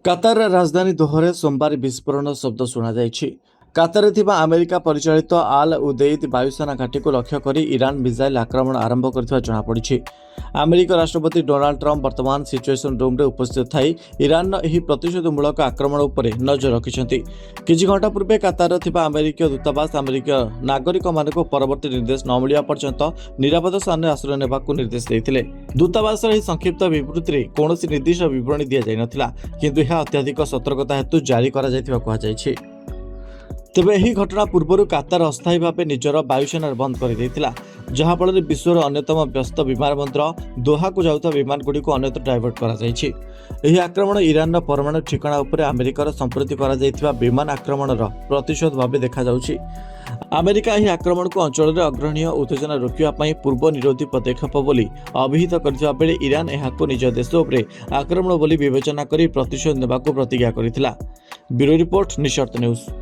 Qatar ରାଜଧାନୀ ଦୋହାରେ ସୋମବାର ବିସ୍ଫୋରଣ ଶବ୍ଦ ଶୁଣାଯାଇଛି। କାତାରରେ ଥିବା ଆମେରିକା ପରିଚାଳିତ ଆଲ୍ ଉଦେଇଦ୍ ବାୟୁସେନା ଘାଟିକୁ ଲକ୍ଷ୍ୟ କରି ଇରାନ ମିସାଇଲ୍ ଆକ୍ରମଣ ଆରମ୍ଭ କରିଥିବା ଜଣାପଡ଼ିଛି। ଆମେରିକା ରାଷ୍ଟ୍ରପତି ଡୋନାଲ୍ଡ ଟ୍ରମ୍ପ ବର୍ତ୍ତମାନ ସିଚୁଏସନ୍ ରୁମ୍ରେ ଉପସ୍ଥିତ ଥାଇ ଇରାନର ଏହି ପ୍ରତିଶୋଧମୂଳକ ଆକ୍ରମଣ ଉପରେ ନଜର ରଖିଛନ୍ତି। କିଛି ଘଣ୍ଟା ପୂର୍ବେ କାତାରରେ ଥିବା ଆମେରିକୀୟ ଦୂତାବାସ ଆମେରିକୀୟ ନାଗରିକମାନଙ୍କୁ ପରବର୍ତ୍ତୀ ନିର୍ଦ୍ଦେଶ ନ ମିଳିବା ପର୍ଯ୍ୟନ୍ତ ନିରାପଦ ସ୍ଥାନରେ ଆଶ୍ରୟ ନେବାକୁ ନିର୍ଦ୍ଦେଶ ଦେଇଥିଲେ। ଦୂତାବାସର ଏହି ସଂକ୍ଷିପ୍ତ ବିବୃତ୍ତିରେ କୌଣସି ନିର୍ଦ୍ଦିଷ୍ଟ ବିବରଣୀ ଦିଆଯାଇନଥିଲା, କିନ୍ତୁ ଏହା ଅତ୍ୟଧିକ ସତର୍କତା ହେତୁ ଜାରି କରାଯାଇଥିବା କୁହାଯାଇଛି। ତେବେ ଏହି ଘଟଣା ପୂର୍ବରୁ କାତାର ଅସ୍ଥାୟୀ ଭାବେ ନିଜର ବାୟୁସେନା ବନ୍ଦ କରିଦେଇଥିଲା, ଯାହାଫଳରେ ବିଶ୍ୱର ଅନ୍ୟତମ ବ୍ୟସ୍ତ ବିମାନ ବନ୍ଦର ଦୋହାକୁ ଯାଉଥିବା ବିମାନଗୁଡ଼ିକୁ ଅନ୍ୟତ୍ର ଡାଇଭର୍ଟ କରାଯାଇଛି। ଏହି ଆକ୍ରମଣ ଇରାନର ପରମାଣୁ ଠିକଣା ଉପରେ ଆମେରିକାର ସମ୍ପ୍ରତି କରାଯାଇଥିବା ବିମାନ ଆକ୍ରମଣର ପ୍ରତିଶୋଧ ଭାବେ ଦେଖାଯାଉଛି। ଆମେରିକା ଏହି ଆକ୍ରମଣକୁ ଅଞ୍ଚଳରେ ଅଗ୍ରହଣୀୟ ଉତ୍ତେଜନା ରୋକିବା ପାଇଁ ପୂର୍ବ ନିରୋଧୀ ପଦକ୍ଷେପ ବୋଲି ଅଭିହିତ କରିଥିବା ବେଳେ ଇରାନ ଏହାକୁ ନିଜ ଦେଶ ଉପରେ ଆକ୍ରମଣ ବୋଲି ବିବେଚନା କରି ପ୍ରତିଶୋଧ ନେବାକୁ ପ୍ରତିଜ୍ଞା କରିଥିଲା। ବ୍ୟୁରୋ ରିପୋର୍ଟ, ନିଃଶର୍ତ୍ତ ନ୍ୟୁଜ୍।